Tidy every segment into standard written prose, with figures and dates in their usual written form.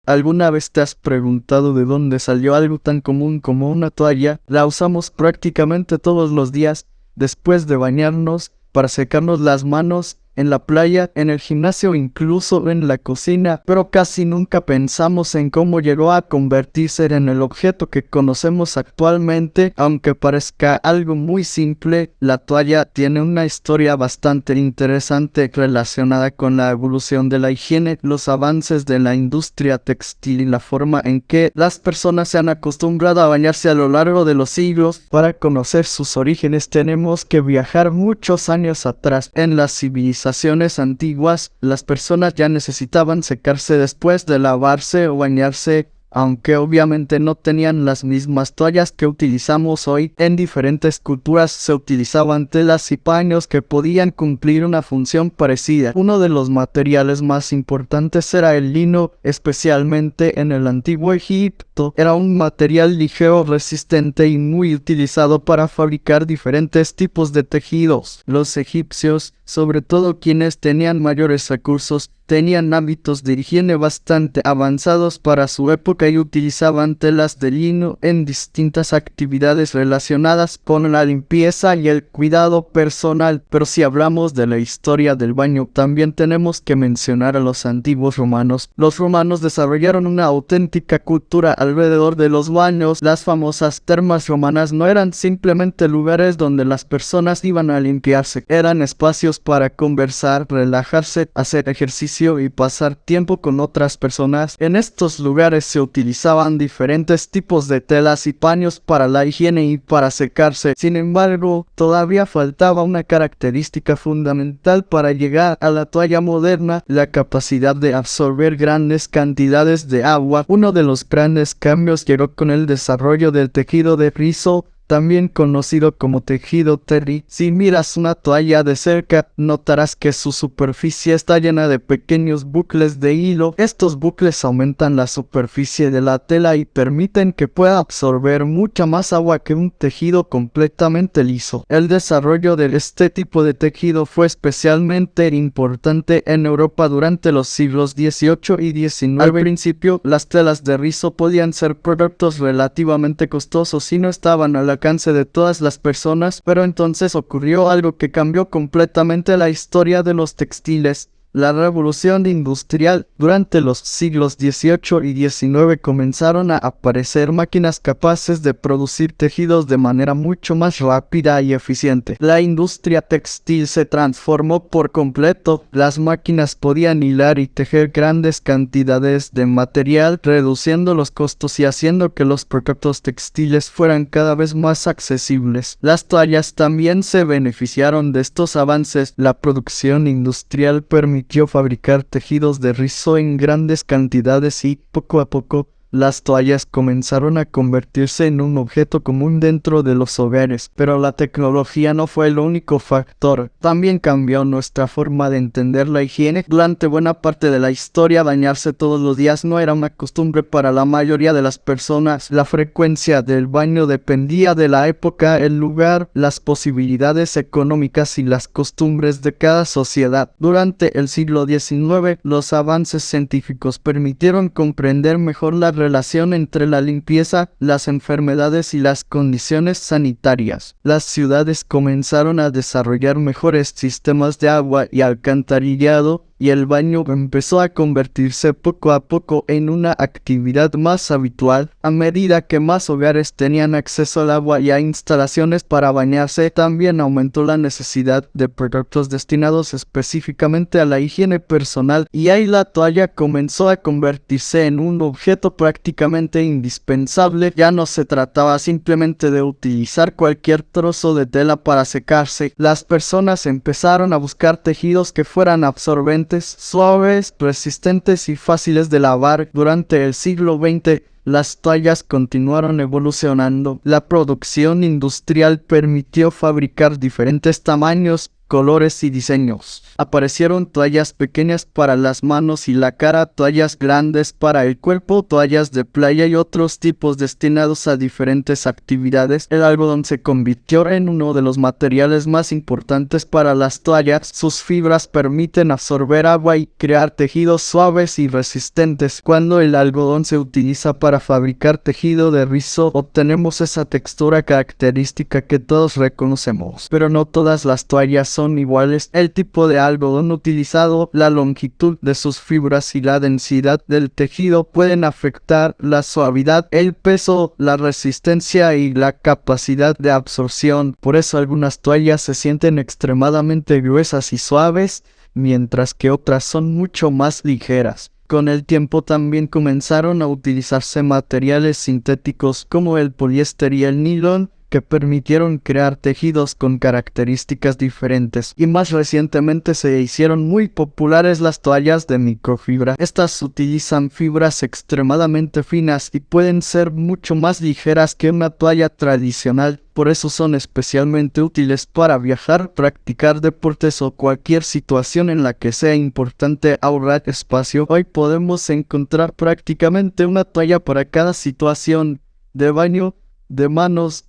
¿Alguna vez te has preguntado de dónde salió algo tan común como una toalla? La usamos prácticamente todos los días, después de bañarnos, para secarnos las manos, en la playa, en el gimnasio, incluso en la cocina, pero casi nunca pensamos en cómo llegó a convertirse en el objeto que conocemos actualmente. Aunque parezca algo muy simple, la toalla tiene una historia bastante interesante relacionada con la evolución de la higiene, los avances de la industria textil y la forma en que las personas se han acostumbrado a bañarse a lo largo de los siglos. Para conocer sus orígenes tenemos que viajar muchos años atrás. En la civilización antiguas, las personas ya necesitaban secarse después de lavarse o bañarse, aunque obviamente no tenían las mismas toallas que utilizamos hoy. En diferentes culturas se utilizaban telas y paños que podían cumplir una función parecida. Uno de los materiales más importantes era el lino, especialmente en el antiguo Egipto. Era un material ligero, resistente y muy utilizado para fabricar diferentes tipos de tejidos. Los egipcios, sobre todo quienes tenían mayores recursos, tenían hábitos de higiene bastante avanzados para su época y utilizaban telas de lino en distintas actividades relacionadas con la limpieza y el cuidado personal. Pero si hablamos de la historia del baño, también tenemos que mencionar a los antiguos romanos. Los romanos desarrollaron una auténtica cultura alrededor de los baños. Las famosas termas romanas no eran simplemente lugares donde las personas iban a limpiarse, eran espacios para conversar, relajarse, hacer ejercicio y pasar tiempo con otras personas. En estos lugares se utilizaban diferentes tipos de telas y paños para la higiene y para secarse. Sin embargo, todavía faltaba una característica fundamental para llegar a la toalla moderna: la capacidad de absorber grandes cantidades de agua. Uno de los grandes cambios llegó con el desarrollo del tejido de rizo, también conocido como tejido terry. Si miras una toalla de cerca, notarás que su superficie está llena de pequeños bucles de hilo. Estos bucles aumentan la superficie de la tela y permiten que pueda absorber mucha más agua que un tejido completamente liso. El desarrollo de este tipo de tejido fue especialmente importante en Europa durante los siglos XVIII y XIX. Al principio, las telas de rizo podían ser productos relativamente costosos y no estaban al alcance de todas las personas, pero entonces ocurrió algo que cambió completamente la historia de los textiles: la revolución industrial. Durante los siglos XVIII y XIX comenzaron a aparecer máquinas capaces de producir tejidos de manera mucho más rápida y eficiente. La industria textil se transformó por completo. Las máquinas podían hilar y tejer grandes cantidades de material, reduciendo los costos y haciendo que los productos textiles fueran cada vez más accesibles. Las toallas también se beneficiaron de estos avances. La producción industrial permitió fabricar tejidos de rizo en grandes cantidades y, poco a poco, las toallas comenzaron a convertirse en un objeto común dentro de los hogares. Pero la tecnología no fue el único factor. También cambió nuestra forma de entender la higiene. Durante buena parte de la historia, bañarse todos los días no era una costumbre para la mayoría de las personas. La frecuencia del baño dependía de la época, el lugar, las posibilidades económicas y las costumbres de cada sociedad. Durante el siglo XIX, los avances científicos permitieron comprender mejor la relación entre la limpieza, las enfermedades y las condiciones sanitarias. Las ciudades comenzaron a desarrollar mejores sistemas de agua y alcantarillado, y el baño empezó a convertirse poco a poco en una actividad más habitual. A medida que más hogares tenían acceso al agua y a instalaciones para bañarse, también aumentó la necesidad de productos destinados específicamente a la higiene personal, y ahí la toalla comenzó a convertirse en un objeto prácticamente indispensable. Ya no se trataba simplemente de utilizar cualquier trozo de tela para secarse. Las personas empezaron a buscar tejidos que fueran absorbentes, suaves, resistentes y fáciles de lavar. Durante el siglo XX, las toallas continuaron evolucionando. La producción industrial permitió fabricar diferentes tamaños, colores y diseños. Aparecieron toallas pequeñas para las manos y la cara, toallas grandes para el cuerpo, toallas de playa y otros tipos destinados a diferentes actividades. El algodón se convirtió en uno de los materiales más importantes para las toallas. Sus fibras permiten absorber agua y crear tejidos suaves y resistentes. Cuando el algodón se utiliza para fabricar tejido de rizo, obtenemos esa textura característica que todos reconocemos. Pero no todas las toallas son iguales. El tipo de algodón utilizado, la longitud de sus fibras y la densidad del tejido pueden afectar la suavidad, el peso, la resistencia y la capacidad de absorción. Por eso algunas toallas se sienten extremadamente gruesas y suaves, mientras que otras son mucho más ligeras. Con el tiempo también comenzaron a utilizarse materiales sintéticos como el poliéster y el nylon, que permitieron crear tejidos con características diferentes. Y más recientemente se hicieron muy populares las toallas de microfibra. Estas utilizan fibras extremadamente finas y pueden ser mucho más ligeras que una toalla tradicional. Por eso son especialmente útiles para viajar, practicar deportes o cualquier situación en la que sea importante ahorrar espacio. Hoy podemos encontrar prácticamente una toalla para cada situación: de baño, de manos,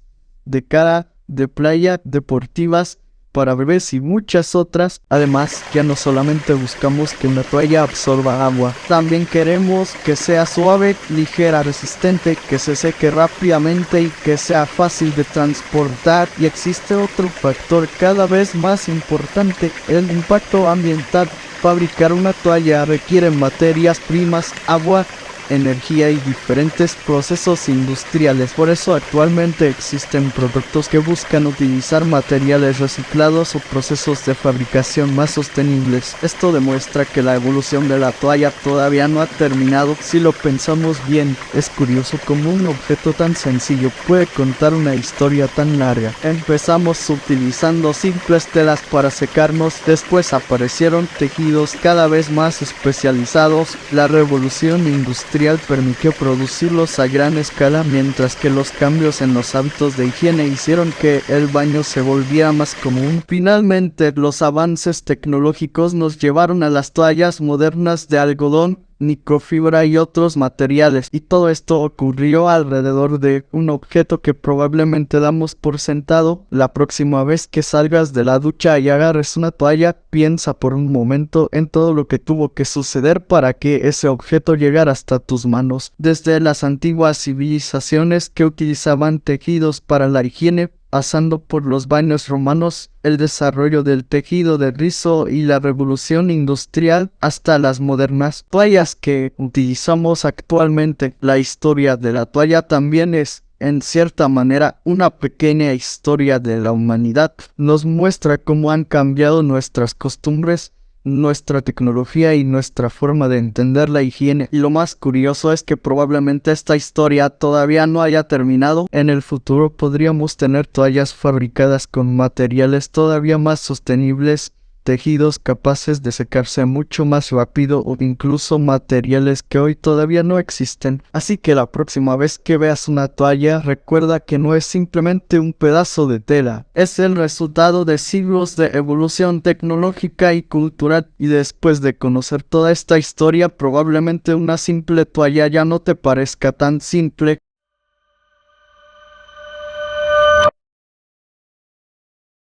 de cara, de playa, deportivas, para bebés y muchas otras. Además, ya no solamente buscamos que una toalla absorba agua, también queremos que sea suave, ligera, resistente, que se seque rápidamente y que sea fácil de transportar. Y existe otro factor cada vez más importante: el impacto ambiental. Fabricar una toalla requiere materias primas, agua, energía y diferentes procesos industriales. Por eso actualmente existen productos que buscan utilizar materiales reciclados o procesos de fabricación más sostenibles. Esto demuestra que la evolución de la toalla todavía no ha terminado. Si lo pensamos bien, es curioso cómo un objeto tan sencillo puede contar una historia tan larga. Empezamos utilizando simples telas para secarnos, después aparecieron tejidos cada vez más especializados. La revolución industrial permitió producirlos a gran escala, mientras que los cambios en los hábitos de higiene hicieron que el baño se volviera más común. Finalmente, los avances tecnológicos nos llevaron a las toallas modernas de algodón, microfibra y otros materiales, y todo esto ocurrió alrededor de un objeto que probablemente damos por sentado. La próxima vez que salgas de la ducha y agarres una toalla, piensa por un momento en todo lo que tuvo que suceder para que ese objeto llegara hasta tus manos. Desde las antiguas civilizaciones que utilizaban tejidos para la higiene, pasando por los baños romanos, el desarrollo del tejido de rizo y la revolución industrial, hasta las modernas toallas que utilizamos actualmente. La historia de la toalla también es, en cierta manera, una pequeña historia de la humanidad. Nos muestra cómo han cambiado nuestras costumbres, nuestra tecnología y nuestra forma de entender la higiene. Y lo más curioso es que probablemente esta historia todavía no haya terminado. En el futuro podríamos tener toallas fabricadas con materiales todavía más sostenibles, tejidos capaces de secarse mucho más rápido o incluso materiales que hoy todavía no existen. Así que la próxima vez que veas una toalla, recuerda que no es simplemente un pedazo de tela, es el resultado de siglos de evolución tecnológica y cultural. Y después de conocer toda esta historia, probablemente una simple toalla ya no te parezca tan simple.